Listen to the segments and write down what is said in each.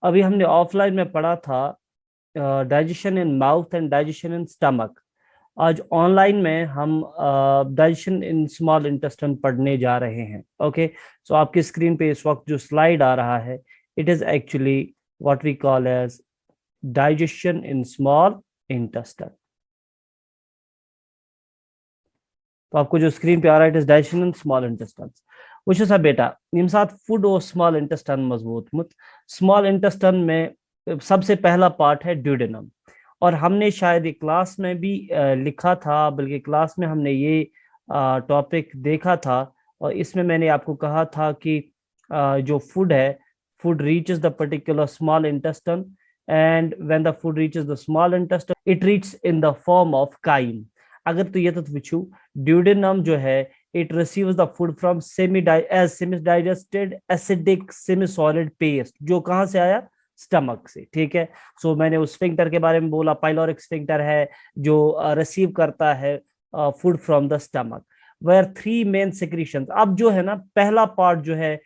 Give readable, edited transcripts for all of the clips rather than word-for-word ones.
अभी हमने ऑफलाइन में पढ़ा था digestion in mouth and digestion in stomach. आज ऑनलाइन में हम डाइजेशन इन स्मॉल इंटेस्टाइन पढ़ने जा रहे हैं। ओके, सो आपकी स्क्रीन पे इस वक्त जो स्लाइड आ रहा है, it is actually what we call as digestion in small intestine. तो आपको जो स्क्रीन पे आ रहा है, it is digestion in small intestine. वुछ सा बेटा यम साथ फूड और स्मॉल इंटेस्टाइन मज वोतमुत, स्मॉल इंटेस्टाइन में सबसे पहला पार्ट है ड्यूडेनम। और हमने शायद एक क्लास में भी लिखा था, बल्कि क्लास में हमने ये टॉपिक देखा था। और इसमें मैंने आपको कहा था कि जो फूड है, food reaches the particular small intestine, and when the food reaches the small intestine it reach in the form of chyme. अगर तो ये तो विचू ड्यूडेनम जो है, it receives the food from semi digested acidic semi solid paste, जो कहां से आया, स्टमक से। ठीक है, सो मैंने उस स्फिंक्टर के बारे में बोला, पाइलोरिक स्फिंक्टर है जो रिसीव करता है food from the stomach, where three main secretion. अब जो है ना, पहला पार्ट जो है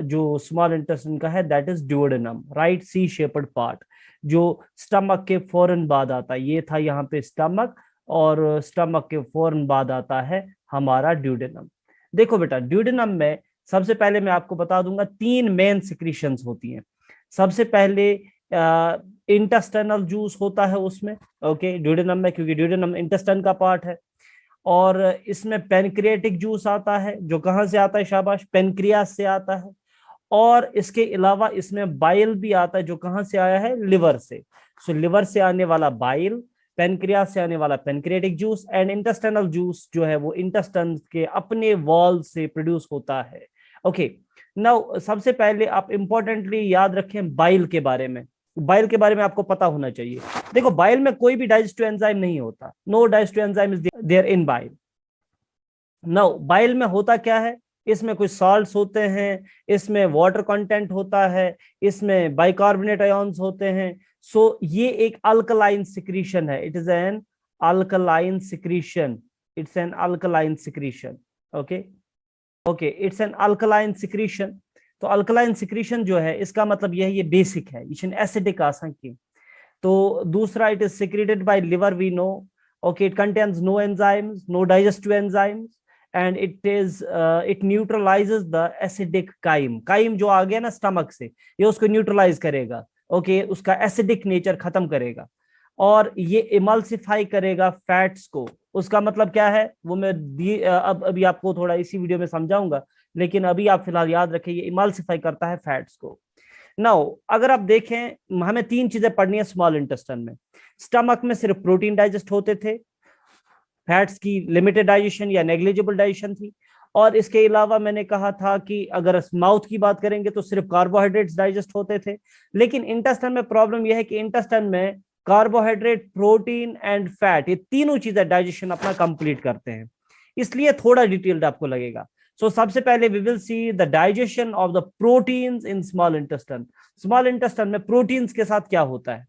जो स्मॉल इंटेस्टाइन का है, that is duodenum, right, C shaped part, जो स्टमक के फौरन बाद आता है। ये था यहाँ पे स्टमक, और स्टमक के फौरन बाद आता है हमारा ड्यूडेनम। देखो बेटा, ड्यूडेनम में सबसे पहले मैं आपको बता दूंगा तीन मेन सिक्रीशंस होती हैं। सबसे पहले इंटेस्टाइनल जूस होता है उसमें, ओके, ड्यूडेनम में, क्योंकि ड्यूडेनम इंटेस्टाइन का पार्ट है। और इसमें पेनक्रियाटिक जूस आता है, जो कहां से आता है, शाबाश, पेनक्रियास से आता है। और इसके अलावा इसमें बाइल भी आता है, जो कहां से आया है, लिवर से। सो लिवर से आने वाला बाइल, पेनक्रियास से आने वाला pancreatic juice, and intestinal juice जो है वो इंटेस्टाइन के अपने वॉल से प्रोड्यूस होता है। ओके, नाउ सबसे पहले आप इंपॉर्टेंटली याद रखें बाइल के बारे में। बाइल के बारे में आपको पता होना चाहिए। देखो, बाइल में कोई भी डाइजेस्टिव एंजाइम नहीं होता, no digestive enzyme is there in bile. Now bile में होता क्या है, इसमें कुछ सॉल्ट्स होते हैं, इसमें वाटर कंटेंट होता है, इसमें बाइकार्बोनेट आयंस होते हैं। सो ये एक अल्कलाइन सिक्रीशन है, it is an alkaline secretion, it's an alkaline secretion. Okay, okay, it's an alkaline secretion. तो अल्कलाइन सिक्रीशन जो है, इसका मतलब यह है, ये बेसिक है, ये एसिडिक आसान की। तो दूसरा, it is secreted by liver, we know. Okay, it contains no enzymes, no digestive enzymes, and it neutralizes the acidic chyme. Chyme जो आ गया ना स्टमक से, ये उसको न्यूट्रलाइज करेगा, ओके, उसका एसिडिक नेचर खत्म करेगा। और ये इमल्सिफाई करेगा फैट्स को। उसका मतलब क्या है, वो मैं अब अभी आपको थोड़ा इसी वीडियो में समझाऊंगा, लेकिन अभी आप फिलहाल याद रखिए, ये इमल्सिफाई करता है फैट्स को। नाउ अगर आप देखें, हमें तीन चीजें पढ़नी है स्मॉल इंटेस्टाइन में। स्टमक में सिर्फ प्रोटीन डाइजेस्ट होते थे, फैट्स की लिमिटेड डाइजेशन या नेग्लिजिबल डाइजेशन थी। और इसके अलावा मैंने कहा था कि अगर माउथ की बात करेंगे तो सिर्फ कार्बोहाइड्रेट्स डाइजेस्ट होते थे। लेकिन इंटेस्टाइन में प्रॉब्लम यह है कि इंटेस्टाइन में कार्बोहाइड्रेट, प्रोटीन एंड फैट, ये तीनों चीजें डाइजेशन अपना कंप्लीट करते हैं, इसलिए थोड़ा डिटेल्ड आपको लगेगा। सो सबसे पहले we will see the digestion of the proteins in small intestine. Small intestine में प्रोटीन्स के साथ क्या होता है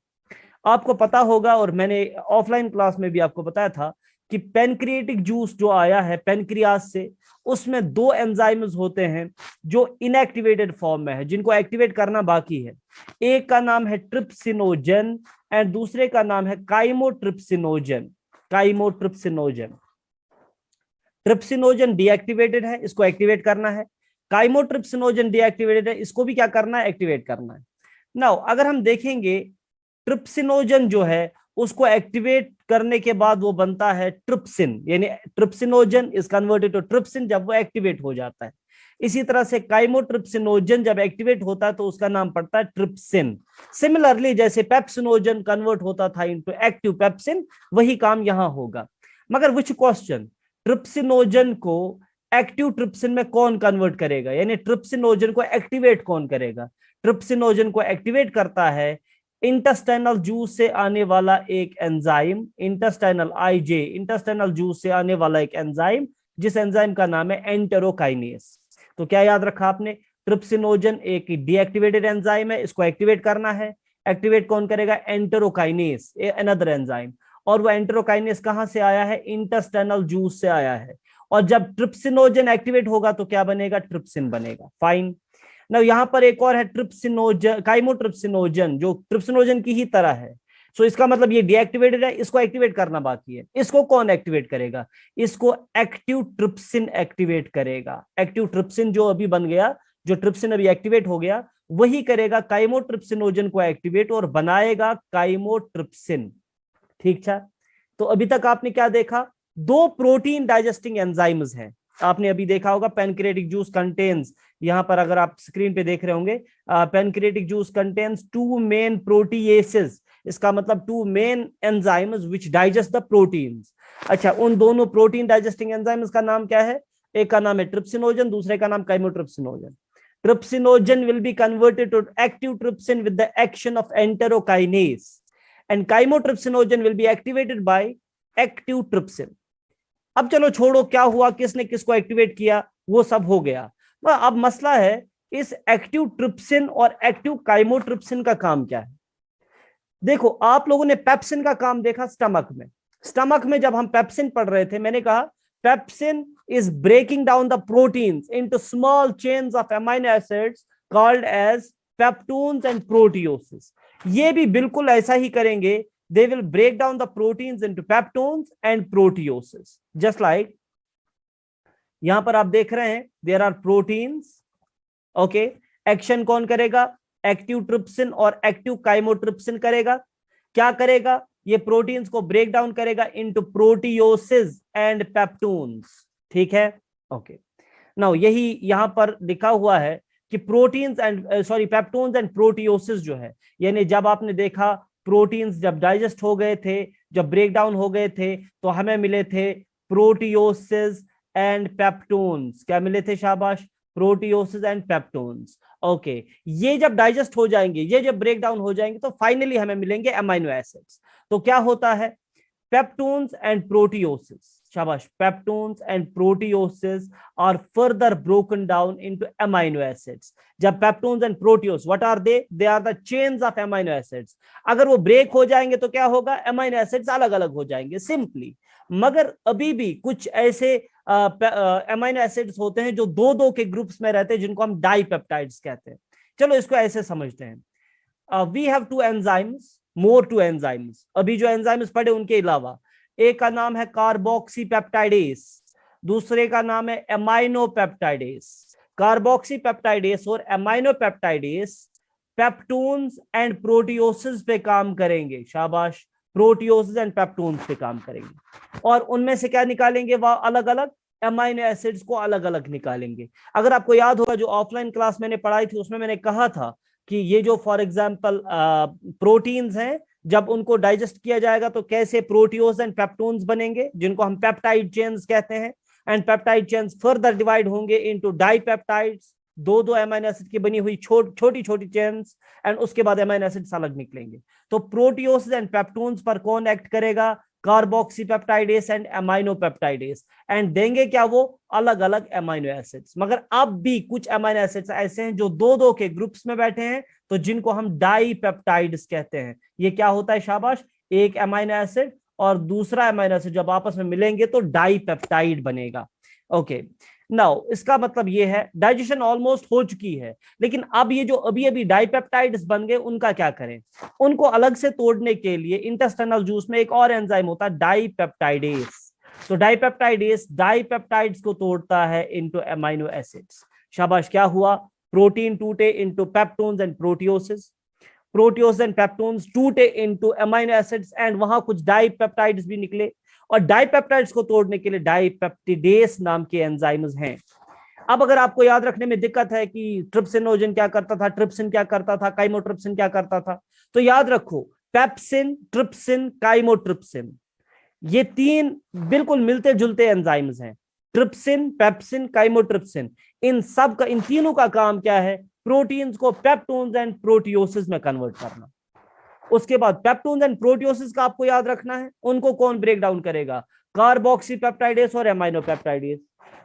आपको पता होगा, और मैंने ऑफलाइन क्लास में भी आपको बताया था कि पेनक्रिएटिक जूस जो आया है पेनक्रियास से, उसमें दो एंजाइम्स होते हैं जो इनएक्टिवेटेड फॉर्म में है, जिनको एक्टिवेट करना बाकी है। एक का नाम है ट्रिप्सिनोजन, एंड दूसरे का नाम है काइमोट्रिप्सिनोजन। काइमोट्रिप्सिनोजन, ट्रिप्सिनोजन डीएक्टिवेटेड है, इसको एक्टिवेट करना है। काइमोट्रिप्सिनोजन डीएक्टिवेटेड है, इसको भी क्या करना है, एक्टिवेट करना है। नाउ अगर हम देखेंगे, ट्रिप्सिनोजन जो है उसको एक्टिवेट करने के बाद वो बनता है ट्रिप्सिन, यानी trypsinogen is converted to trypsin जब वो एक्टिवेट हो जाता है। इसी तरह से काइमोट्रिप्सिनोजन जब एक्टिवेट होता है तो उसका नाम पड़ता है ट्रिप्सिन। सिमिलरली जैसे पेप्सिनोजन कन्वर्ट होता था इनटू एक्टिव पेप्सिन, वही काम यहां होगा। मगर विच क्वेश्चन, ट्रिप्सिनोजन को एक्टिव ट्रिप्सिन में कौन कन्वर्ट करेगा, यानी ट्रिप्सिनोजन को एक्टिवेट कौन करेगा? ट्रिप्सिनोजन को एक्टिवेट करता है इंटेस्टाइनल जूस से आने वाला एक एंजाइम, इंटेस्टाइनल आईजे, इंटेस्टाइनल जूस से आने वाला एक एंजाइम, जिस एंजाइम का नाम है एंटेरोकाइनेस। तो क्या याद रखा आपने, ट्रिप्सिनोजन एक डीएक्टिवेटेड एंजाइम है, इसको एक्टिवेट करना है। एक्टिवेट कौन करेगा? Enterokinase, another enzyme. और वो एंटेरोकाइनेस कहां से आया है? इंटेस्टाइनल जूस से आया है। और जब ट्रिप्सिनोजन एक्टिवेट होगा तो क्या बनेगा? ट्रिप्सिन बनेगा। फाइन। ना यहाँ पर एक और है ट्रिप्सिनोजन, काइमोट्रिप्सिनोजन, जो ट्रिप्सिनोजन की ही तरह है। सो इसका मतलब ये डीएक्टिवेटेड है, इसको एक्टिवेट करना बाकी है। इसको कौन एक्टिवेट करेगा? इसको एक्टिव ट्रिप्सिन एक्टिवेट करेगा। एक्टिव ट्रिप्सिन जो अभी बन गया, जो ट्रिप्सिन अभी एक्टिवेट हो गया, वही करेगा काइमोट्रिप्सिनोजन को एक्टिवेट और बनाएगा काइमोट्रिप्सिन। ठीक था? तो अभी तक आपने क्या देखा? दो प्रोटीन डाइजेस्टिंग एंजाइम्स हैं। आपने अभी देखा होगा पैनक्रियाटिक जूस कंटेन्स, यहां पर अगर आप स्क्रीन पे देख रहे होंगे, pancreatic juice contains two main proteases. इसका मतलब two main enzymes which digest the proteins. अच्छा, उन दोनों प्रोटीन डाइजेस्टिंग एंजाइम्स का नाम क्या है? एक का नाम है ट्रिप्सिनोजन, दूसरे का नाम chymotrypsinogen. Trypsinogen will be converted to active trypsin with the action of enterokinase, and chymotrypsinogen will be activated by active trypsin. अब चलो छोड़ो क्या हुआ, किसने किसको एक्टिवेट किया, वो सब हो गया। अब मसला है इस एक्टिव ट्रिप्सिन और एक्टिव काइमोट्रिप्सिन का काम क्या है। देखो, आप लोगों ने पेप्सिन का काम देखा स्टमक में। स्टमक में जब हम पेप्सिन पढ़ रहे थे, मैंने कहा pepsin is breaking down the proteins into small chains of amino acids called as peptones and proteoses. ये भी बिल्कुल ऐसा ही करेंगे। They will break down the proteins into peptones and proteoses. Just like यहां पर आप देख रहे हैं, there are proteins. Okay, action कौन करेगा? एक्टिव ट्रिप्सिन और एक्टिव काइमोट्रिप्सिन करेगा। क्या करेगा? ये प्रोटीन्स को ब्रेक डाउन करेगा इनटू प्रोटियोसिस एंड पेप्टून्स। ठीक है? ओके, नाउ यही यहां पर लिखा हुआ है कि प्रोटीन्स एंड पेप्टोन्स एंड प्रोटियोसिस जो है, यानी जब आपने देखा प्रोटीन्स जब डाइजेस्ट हो गए थे, जब ब्रेक डाउन हो गए थे, तो हमें मिले थे प्रोटियोसिस एंड पेप्टोन्स। क्या मिले थे? शाबाश, प्रोटियोसिस एंड पेप्टोन्स। ओके, ये जब डाइजेस्ट हो जाएंगे, ये जब ब्रेक डाउन हो जाएंगे, तो फाइनली हमें मिलेंगे अमाइनो एसिड्स। तो क्या होता है? पेप्टोन्स एंड प्रोटियोसिस, शाबाश, peptones and proteoses are further broken down into amino acids. जब peptones and proteoses, what are they are the chains of amino acids. अगर वो ब्रेक हो जाएंगे तो क्या होगा? अमाइनो एसिड्स अलग अलग हो जाएंगे सिंपली। मगर अभी भी कुछ ऐसे अमाइनो एसिड्स होते हैं जो दो दो के ग्रुप्स में रहते हैं, जिनको हम डाइपेप्टाइड्स कहते हैं। चलो इसको ऐसे समझते हैं। We have two enzymes, more two enzymes. अभी जो एंजाइम्स पढ़े उनके अलावा एक का नाम है कार्बोक्सीपेप्टाइडेस, दूसरे का नाम है एमाइनोपेप्टाइडेस। कार्बोक्सीपेप्टाइडेस और एमाइनोपेप्टाइडेस पेप्टोन्स एंड प्रोटियोसिस पे काम करेंगे। शाबाश, प्रोटियोसिस एंड पेप्टोन्स पे काम करेंगे, और उनमें से क्या निकालेंगे? वह अलग अलग अमाइनो एसिड्स को अलग अलग निकालेंगे। अगर आपको याद होगा, जो ऑफलाइन क्लास मैंने पढ़ाई थी, उसमें मैंने कहा था कि ये जो फॉर एग्जांपल प्रोटीन्स हैं, जब उनको डाइजेस्ट किया जाएगा तो कैसे प्रोटियोज एंड पेप्टोन्स बनेंगे, जिनको हम पेप्टाइड चेन्स कहते हैं। And peptide chains further divide होंगे इनटू डाइपेप्टाइड्स, दो दो अमाइनो एसिड की बनी हुई छोटी छोटी चेन्स, एंड उसके बाद अमाइनो एसिड्स अलग निकलेंगे। तो प्रोटियोसिस एंड पेप्टोन्स पर कौन एक्ट करेगा? कार्बोक्सीपेप्टाइडेस एंड अमाइनोपेप्टाइडेस, एंड देंगे क्या? वो अलग अलग अमाइनो एसिड्स। मगर अब भी कुछ अमाइनो एसिड्स ऐसे हैं जो दो दो के ग्रुप्स में बैठे हैं, तो जिनको हम डाइपेप्टाइड्स कहते हैं। ये क्या होता है? शाबाश, एक अमाइनो एसिड और दूसरा अमाइनो एसिड जब आपस में मिलेंगे तो डाइपेप्टाइड बनेगा। ओके, नाउ इसका मतलब ये है डाइजेशन ऑलमोस्ट हो चुकी है, लेकिन अब ये जो अभी अभी डाइपेप्टाइड्स बन गए, उनका क्या करें? उनको अलग से तोड़ने के लिए इंटेस्टाइनल जूस में एक और एंजाइम होता है, डाइपेप्टाइडेस। तो डाइपेप्टाइडेस डाइपेप्टाइड्स को तोड़ता है इनटू अमाइनो एसिड्स। शाबाश, क्या हुआ? प्रोटीन टूटे into peptones and proteoses, proteose and peptones टूटे इनटू अमाइनो एसिड्स, एंड वहां कुछ डाइपेप्टाइड्स भी निकले। और डाइपेप्टाइड्स को तोड़ने के लिए डाइपेप्टिडेस नाम के एंजाइम्स हैं। अब अगर आपको याद रखने में दिक्कत है कि ट्रिप्सिनोजन क्या करता था, ट्रिप्सिन क्या करता था, काइमोट्रिप्सिन क्या करता था, तो याद रखो पेप्सिन, ट्रिप्सिन, काइमोट्रिप्सिन, ये तीन बिल्कुल मिलते जुलते एंजाइम्स हैं। ट्रिप्सिन, पेप्सिन, काइमोट्रिप्सिन, इन सब का, इन तीनों का काम क्या है? प्रोटीन्स को पेप्टोन्स एंड प्रोटियोसिस में कन्वर्ट करना। उसके बाद पेप्टोन्स एंड प्रोटियोसिस का आपको याद रखना है, उनको कौन ब्रेक डाउन करेगा? कार्बोक्सीपेप्टाइडेस और एमाइनोपेप्टाइडेस।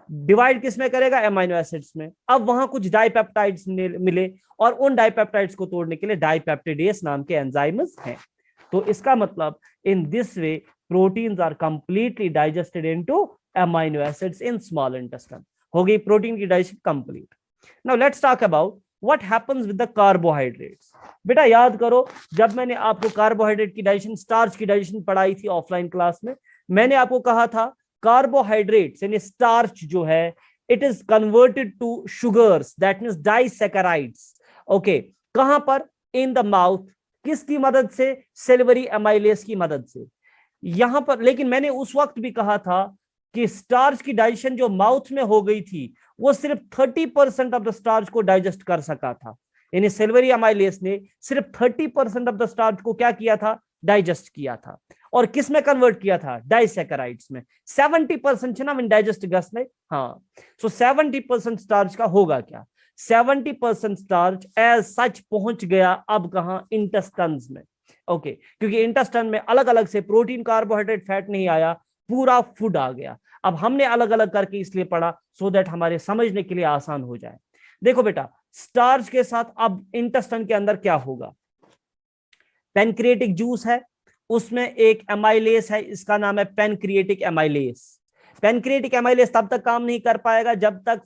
डिवाइड किस में करेगा? अमाइनो एसिड्स में। अब वहां कुछ डाइपेप्टाइड्स मिले, और उन डाइपेप्टाइड्स को तोड़ने के लिए डाइपेप्टिडेस नाम के एंजाइम्स हैं। तो इसका मतलब in this way proteins are completely digested into amino acids in small intestine. हो गई प्रोटीन की digestion complete. Now let's talk about what happens with the carbohydrates? बेटा याद करो, जब मैंने आपको कार्बोहाइड्रेट की डाइजेशन, स्टार्च की डाइजेशन पढ़ाई थी ऑफलाइन क्लास में, मैंने आपको कहा था कार्बोहाइड्रेट्स यानी स्टार्च जो है, it is converted to sugars, that means disaccharides. Okay, कहां पर? In the mouth. किसकी मदद से? सिल्वरी एमाइलेस की मदद से। यहां पर लेकिन मैंने उस वक्त भी कहा था कि स्टार्च की डाइजेशन जो माउथ में हो गई थी, वो सिर्फ 30% ऑफ द स्टार्च को डाइजेस्ट कर सका था। यानी सिल्वरी एमाइलेस ने सिर्फ 30% ऑफ द स्टार्च को क्या किया था? डाइजेस्ट किया था। और किस में कन्वर्ट किया था? डाइसैकेराइड्स में। 70% ना डाइजेस्ट गस में। हाँ, सो 70% स्टार्च का होगा क्या? 70% स्टार्च एज सच पहुंच गया अब कहां? इंटेस्टाइन्स में। ओके, क्योंकि इंटेस्टाइन में अलग अलग से प्रोटीन, कार्बोहाइड्रेट, फैट नहीं आया, पूरा फूड आ गया। अब हमने अलग अलग करके इसलिए पढ़ा सो दैट हमारे समझने के लिए आसान हो जाए। देखो बेटा, स्टार्च के साथ अब इंटेस्टाइन के अंदर क्या होगा? पेनक्रिएटिक जूस है, उसमें एक एमाइलेस है, इसका नाम है पेनक्रिएटिक एमाइलेस। पेनक्रिएटिक एमाइलेस तब तक काम नहीं कर पाएगा जब तक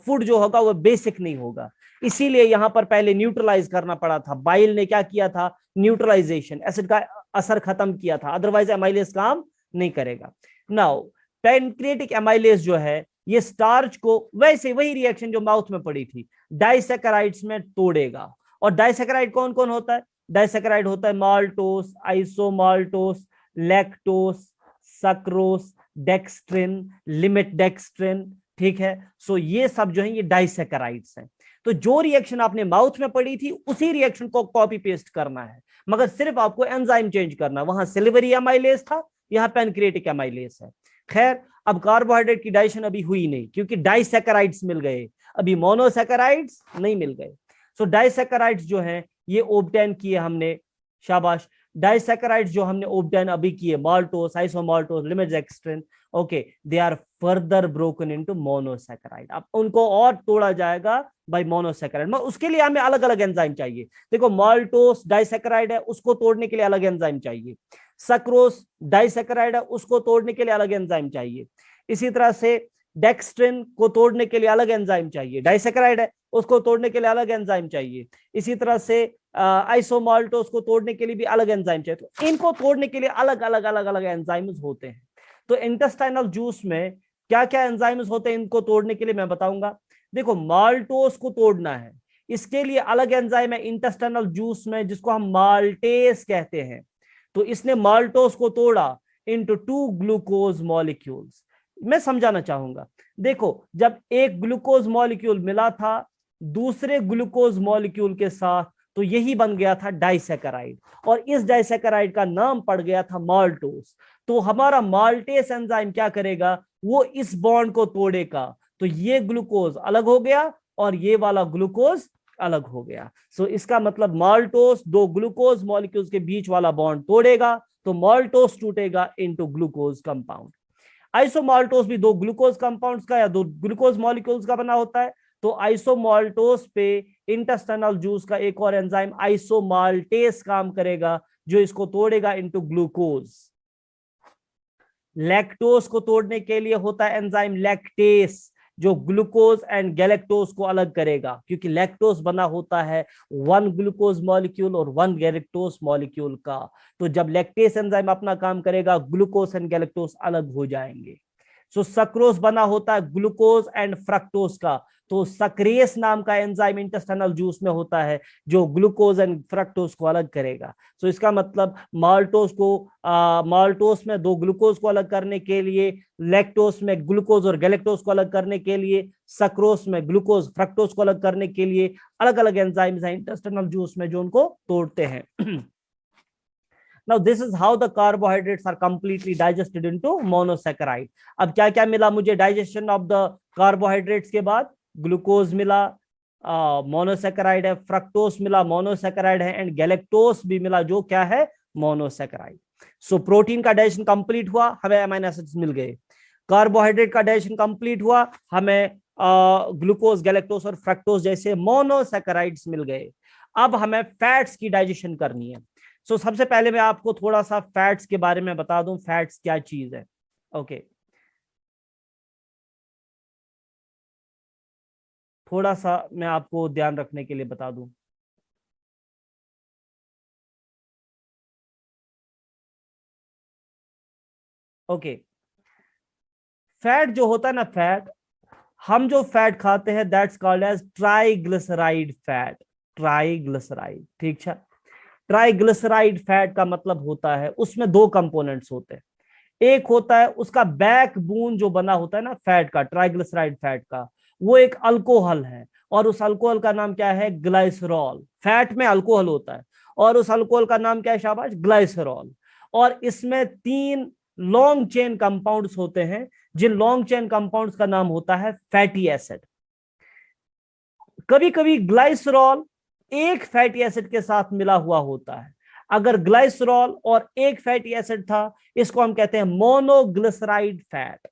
फूड जो होगा वो बेसिक नहीं होगा। इसीलिए यहां पर पहले न्यूट्रलाइज करना पड़ा था। बाइल ने क्या किया था? न्यूट्रलाइजेशन, एसिड का असर खत्म किया था, अदरवाइज एमाइलेस काम नहीं करेगा। नाउ पेनक्रिएटिक एमाइलेस जो है, ये स्टार्च को वैसे वही रिएक्शन जो माउथ में पड़ी थी, डाइसैकेराइड्स में तोड़ेगा। और डाइसैकेराइड कौन कौन होता है? डाइसैकेराइड होता है maltose, isomaltose, lactose, sucrose, dextrin, limit dextrin. ठीक है, सो ये सब जो है ये डाइसैकेराइड्स हैं। तो जो रिएक्शन आपने माउथ में पड़ी थी उसी रिएक्शन को कॉपी पेस्ट करना है, मगर सिर्फ आपको एंजाइम चेंज करना। वहां सिल्वरी एमाइलेस था, यहां पेनक्रिएटिक एमाइलेस है। खैर, अब कार्बोहाइड्रेट की डाइजेशन अभी हुई नहीं क्योंकि डाइसैकेराइड्स मिल गए, अभी मोनोसैकेराइड्स नहीं मिल गए। सो डाइसैकेराइड्स जो है ये ऑब्टेन किए हमने, शाबाश। डाइसैकेराइड्स जो हमने ऑब्टेन अभी किए, maltose, isomaltose, limit dextrin, okay, they are further broken into monosaccharide. अब उनको और तोड़ा जाएगा बाय मोनोसैकेराइड, मगर उसके लिए हमें अलग अलग एंजाइम चाहिए। देखो, माल्टोस डाइसैकेराइड है, उसको तोड़ने के लिए अलग एंजाइम चाहिए। सक्रोस डाइसैकेराइड है, उसको तोड़ने के लिए अलग एंजाइम चाहिए। इसी तरह से डेक्स्ट्रिन को तोड़ने के लिए अलग एंजाइम चाहिए, डाइसैकेराइड है, उसको तोड़ने के लिए अलग एंजाइम चाहिए। इसी तरह से आइसोमाल्टोस को तोड़ने के लिए भी अलग एंजाइम चाहिए। तो इनको तोड़ने के लिए अलग अलग अलग अलग एंजाइम्स होते हैं। तो इंटेस्टाइनल जूस में क्या क्या एंजाइम्स होते हैं इनको तोड़ने के लिए, मैं बताऊंगा। देखो, माल्टोस को तोड़ना है, इसके लिए अलग एंजाइम है इंटेस्टाइनल जूस में, जिसको हम माल्टेस कहते हैं। तो इसने माल्टोस को तोड़ा इनटू 2 ग्लूकोज मॉलिक्यूल्स। मैं समझाना चाहूंगा। देखो, जब एक ग्लूकोज मॉलिक्यूल मिला था दूसरे ग्लूकोज मॉलिक्यूल के साथ, तो यही बन गया था डाइसैकेराइड, और इस डाइसैकेराइड का नाम पड़ गया था माल्टोस। तो हमारा माल्टेस एंजाइम क्या करेगा? वो इस बॉन्ड को तोड़ेगा, तो ये ग्लूकोज अलग हो गया और ये वाला ग्लूकोज अलग हो गया। सो इसका मतलब माल्टोस दो ग्लूकोज मॉलिक्यूल्स के बीच वाला बॉन्ड तोड़ेगा, तो माल्टोस टूटेगा इनटू ग्लूकोज कंपाउंड। आइसोमाल्टोस भी दो ग्लूकोज कंपाउंड्स का या दो ग्लूकोज मॉलिक्यूल्स का बना होता है। तो आइसोमाल्टोस पे इंटेस्टाइनल जूस का एक और एंजाइम आइसोमाल्टेस काम करेगा, जो इसको तोड़ेगा इनटू ग्लूकोज। लैक्टोज को तोड़ने के लिए होता है एंजाइम लैक्टेस, जो ग्लूकोज एंड गैलेक्टोज को अलग करेगा, क्योंकि लैक्टोज बना होता है 1 ग्लूकोज मॉलिक्यूल और 1 गैलेक्टोज मॉलिक्यूल का। तो जब लैक्टेस एंजाइम अपना काम करेगा, ग्लूकोज एंड गैलेक्टोज अलग हो जाएंगे। सो सक्रोज बना होता है ग्लूकोज एंड फ्रक्टोज का, तो सक्रेस नाम का एंजाइम इंटेस्टाइनल जूस में होता है, जो ग्लूकोज एंड फ्रक्टोज को अलग करेगा। सो इसका मतलब माल्टोस में दो ग्लूकोज को अलग करने के लिए, लैक्टोस में ग्लूकोज और गैलेक्टोज को अलग करने के लिए, सक्रोस में ग्लूकोज फ्रक्टोज को अलग करने के लिए अलग अलग एंजाइम्स हैं इंटेस्टाइनल जूस में जो उनको तोड़ते हैं। Now this is how the carbohydrates are completely digested into monosaccharide. अब क्या क्या मिला मुझे डाइजेशन ऑफ द कार्बोहाइड्रेट्स के बाद? ग्लूकोज मिला, मोनोसैकेराइड है, फ्रक्टोस मिला, मोनोसैकेराइड है, एंड गैलेक्टोस भी मिला, जो क्या है? मोनोसैकेराइड। सो प्रोटीन का डाइजेशन कंप्लीट हुआ, हमें अमीनो एसिड्स मिल गए। कार्बोहाइड्रेट का डाइजेशन कंप्लीट हुआ, हमें ग्लूकोज, गैलेक्टोस और फ्रक्टोस जैसे मोनोसैकेराइड्स मिल गए। अब हमें फैट्स की डाइजेशन करनी है। सो सबसे पहले मैं आपको थोड़ा सा फैट्स के बारे में बता दूं, फैट्स क्या चीज है। ओके, थोड़ा सा मैं आपको ध्यान रखने के लिए बता दूं। ओके, फैट जो होता है ना, फैट, हम जो फैट खाते हैं that's called as triglyceride fat. Triglyceride, ठीक है। ट्राइग्लिसराइड फैट का मतलब होता है उसमें दो कंपोनेंट्स होते हैं। एक होता है उसका बैकबोन जो बना होता है ना फैट का, ट्राइग्लिसराइड फैट का, वो एक अल्कोहल है। और उस अल्कोहल का नाम क्या है? ग्लाइसरॉल। फैट में अल्कोहल होता है और उस अल्कोहल का नाम क्या है शाबाश? ग्लाइसरॉल। और इसमें तीन लॉन्ग चेन कंपाउंड्स होते हैं, जिन लॉन्ग चेन कंपाउंड्स का नाम होता है फैटी एसिड। कभी कभी ग्लाइसरॉल एक फैटी एसिड के साथ मिला हुआ होता है। अगर ग्लाइसरॉल और एक फैटी एसिड था, इसको हम कहते हैं मोनोग्लिसराइड फैट।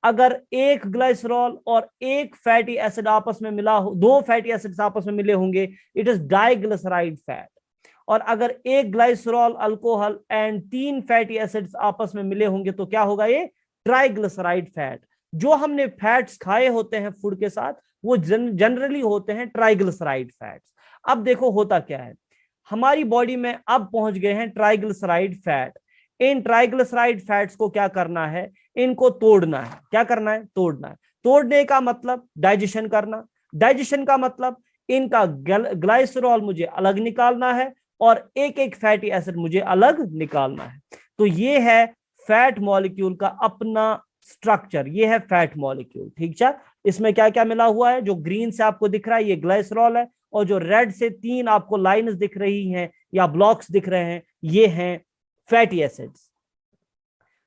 अगर एक ग्लाइसरॉल और एक फैटी एसिड आपस में मिला हो, दो फैटी एसिड्स आपस में मिले होंगे, इट इज डाइग्लिसराइड फैट। और अगर एक ग्लाइसरॉल अल्कोहल एंड तीन फैटी एसिड्स आपस में मिले होंगे तो क्या होगा? ये ट्राइग्लिसराइड फैट। जो हमने फैट्स खाए होते हैं फूड के साथ, वो जनरली होते हैं ट्राइग्लिसराइड फैट्स। अब देखो होता क्या है, हमारी बॉडी में अब पहुंच गए हैं ट्राइग्लिसराइड फैट। इन ट्राइग्लिसराइड फैट्स को क्या करना है? इनको तोड़ना है। क्या करना है? तोड़ना है। तोड़ने का मतलब डाइजेशन करना। डाइजेशन का मतलब इनका ग्लाइसरॉल मुझे अलग निकालना है और एक एक फैटी एसिड मुझे अलग निकालना है। तो ये है फैट मॉलिक्यूल का अपना स्ट्रक्चर। ये है फैट मॉलिक्यूल, ठीक है। इसमें क्या क्या मिला हुआ है? जो ग्रीन से आपको दिख रहा है ये ग्लाइसरॉल है, और जो रेड से तीन आपको लाइंस दिख रही हैं या ब्लॉक्स दिख रहे हैं, ये हैं फैटी एसिड्स।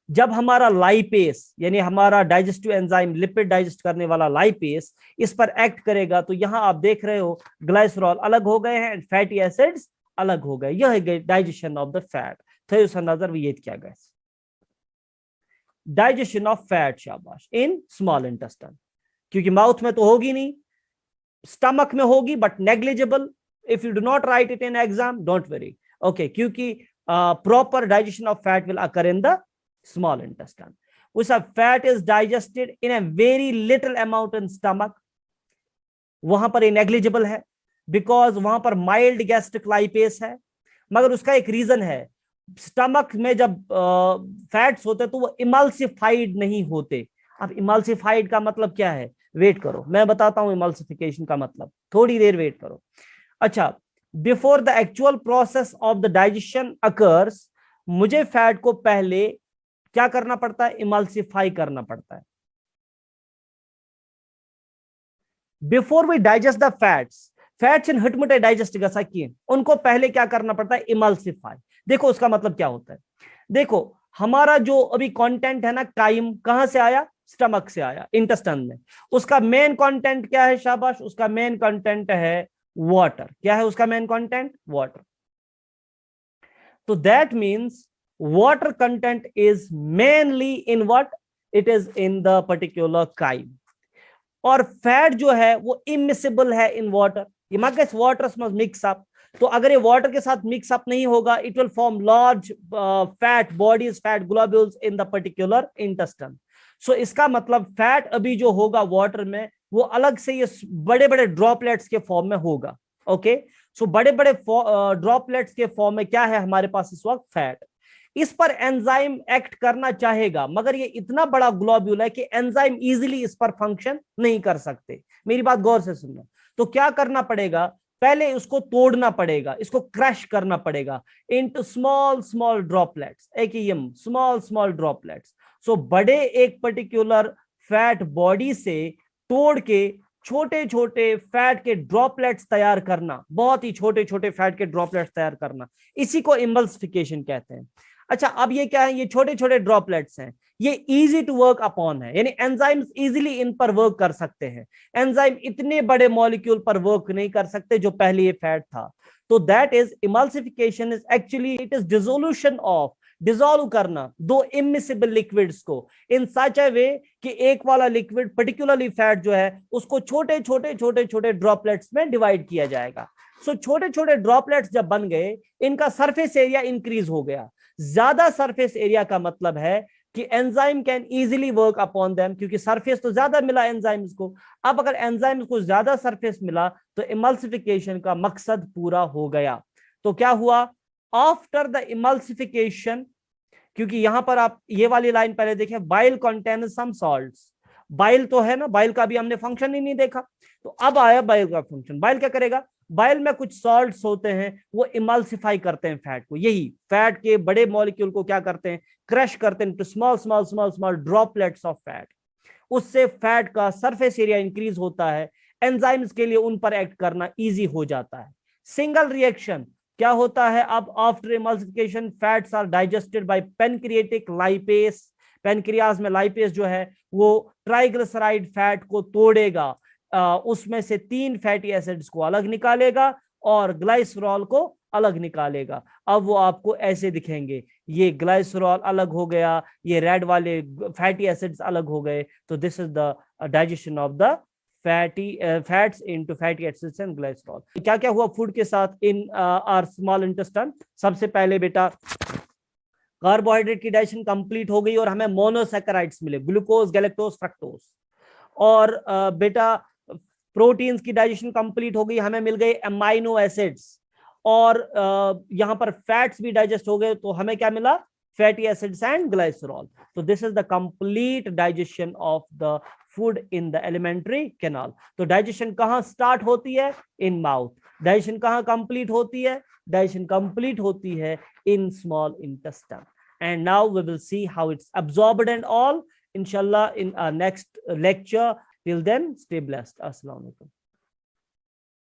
जब हमारा लाइपेस यानी हमारा डाइजेस्टिव एंजाइम, लिपिड डाइजेस्ट करने वाला लाइपेस, इस पर एक्ट करेगा तो यहां आप देख रहे हो ग्लाइसरॉल अलग हो गए हैं, फैटी एसिड्स अलग हो गए। यह है डाइजेशन ऑफ द फैट। थे उसका नजर ये क्या गए? डाइजेशन ऑफ फैट, शाबाश, इन स्मॉल इंटेस्टाइन। क्योंकि माउथ में तो होगी नहीं, स्टमक में होगी but negligible. If you do not write it in exam, don't worry, okay, क्योंकि proper digestion of fat will occur in the small intestine. Which fat is digested in a very little amount in stomach. वहां पर negligible है because वहां पर mild gastric lipase है। मगर उसका एक रीजन है, स्टमक में जब फैट्स होते तो वो इमल्सिफाइड नहीं होते। अब इमल्सिफाइड का मतलब क्या है? वेट करो, मैं बताता हूं इमल्सिफिकेशन का मतलब, थोड़ी देर वेट करो। अच्छा, before the actual process of the digestion occurs, मुझे फैट को पहले क्या करना पड़ता है? इमल्सिफाई करना पड़ता है। Before we digest the fats, fats in हटमुटे डाइजेस्ट गसाकिए, उनको पहले क्या करना पड़ता है? इमल्सिफाई। देखो उसका मतलब क्या होता है। देखो हमारा जो अभी कंटेंट है ना, काइम कहां से आया? स्टमक से आया, इंटेस्टाइन में। उसका मेन कंटेंट क्या है? शाबाश, उसका मेन कंटेंट है वाटर। क्या है उसका मेन कंटेंट? वाटर। तो that means water content is mainly in what? It is in the particular chyme. और फैट जो है वो इमिसिबल है इन वाटर। ये मत guess water must mix up. तो अगर ये वाटर के साथ मिक्स अप नहीं होगा, it will form large fat bodies, fat globules in the particular intestine. So इसका मतलब फैट अभी जो होगा वाटर में, वो अलग से ये बड़े बड़े ड्रॉपलेट्स के फॉर्म में होगा। ओके, सो बड़े बड़े ड्रॉपलेट्स के फॉर्म में क्या है हमारे पास इस वक्त? फैट। इस पर एंजाइम एक्ट करना चाहेगा, मगर ये इतना बड़ा ग्लोब्यूल है कि एंजाइम इजीली इस पर फंक्शन नहीं कर सकते। मेरी बात गौर से सुनना। तो क्या करना पड़ेगा? पहले इसको तोड़ना पड़ेगा, इसको क्रश करना पड़ेगा into small small droplets, AKM, small small droplets. So बड़े एक पर्टिकुलर फैट बॉडी से तोड़ के छोटे छोटे फैट के ड्रॉपलेट्स तैयार करना, बहुत ही छोटे छोटे फैट के ड्रॉपलेट्स तैयार करना, इसी को इमल्सिफिकेशन कहते हैं। अच्छा, अब ये क्या है? ये छोटे छोटे ड्रॉपलेट्स हैं, ये इजी टू वर्क अपॉन है, यानी एंजाइम्स इजीली इन पर वर्क कर सकते हैं। एंजाइम इतने बड़े मॉलिक्यूल पर वर्क नहीं कर सकते जो पहले ये फैट था। तो that is emulsification, is actually it is dissolution of, dissolve करना दो इमिसिबल लिक्विड्स को इन सच अ वे कि एक वाला लिक्विड पर्टिकुलरली फैट जो है उसको छोटे छोटे छोटे छोटे ड्रॉपलेट्स में डिवाइड किया जाएगा। सो छोटे छोटे ड्रॉपलेट्स जब बन गए, इनका सरफेस एरिया इंक्रीज हो गया। ज्यादा सरफेस एरिया का मतलब है कि enzyme can easily work upon them, क्योंकि सरफेस तो ज्यादा मिला एंजाइम्स को। अब अगर एंजाइम्स को ज्यादा सरफेस मिला तो इमल्सिफिकेशन का मकसद पूरा हो गया। तो क्या हुआ, आफ्टर द इमल्सिफिकेशन, क्योंकि यहां पर आप ये वाली लाइन पहले देखें, bile contains some salts. Bile तो है ना, बाइल का भी हमने फंक्शन ही नहीं देखा, तो अब आया बाइल का फंक्शन। बाइल क्या करेगा, बाइल में कुछ सॉल्ट्स होते हैं, वो इमल्सिफाई करते हैं फैट को। यही फैट के बड़े मॉलिक्यूल को क्या करते हैं, क्रश करते हैं, small small small small droplets of fat. उससे फैट का सरफेस एरिया इंक्रीज होता है, एंजाइम्स के लिए उन पर एक्ट करना इजी हो जाता है। सिंगल रिएक्शन क्या होता है, अब after emulsification fats are digested by pancreatic lipase. Pancreas में लाइपेस जो है वो ट्राइग्लिसराइड फैट को तोड़ेगा, उसमें से 3 फैटी एसिड्स को अलग निकालेगा और ग्लाइसरॉल को अलग निकालेगा। अब वो आपको ऐसे दिखेंगे, ये ग्लाइसरॉल अलग हो गया, ये रेड वाले फैटी एसिड्स अलग हो गए। तो this is the digestion of the fats into fatty acids and glycerol. क्या क्या हुआ फूड के साथ इन आवर स्मॉल इंटेस्टाइन? सबसे पहले बेटा कार्बोहाइड्रेट की डाइजेशन कंप्लीट हो गई और हमें मोनोसैकेराइड्स मिले, ग्लूकोज, गैलेक्टोज, फ्रक्टोज। और बेटा प्रोटीन्स की डाइजेशन कंप्लीट हो गई, हमें मिल गए अमाइनो एसिड्स। और यहां पर फैट्स भी डाइजेस्ट हो गए, तो हमें क्या मिला, फैटी एसिड्स एंड ग्लाइसरॉल। तो this is the complete digestion of the food in the alimentary canal. तो डाइजेशन कहां स्टार्ट होती है, इन माउथ। डाइजेशन कहां कंप्लीट होती है, डाइजेशन कंप्लीट होती है in small intestine. And now we will see how it's absorbed and all, inshallah, in our next lecture. Till then, stay blessed. Assalamu alaikum.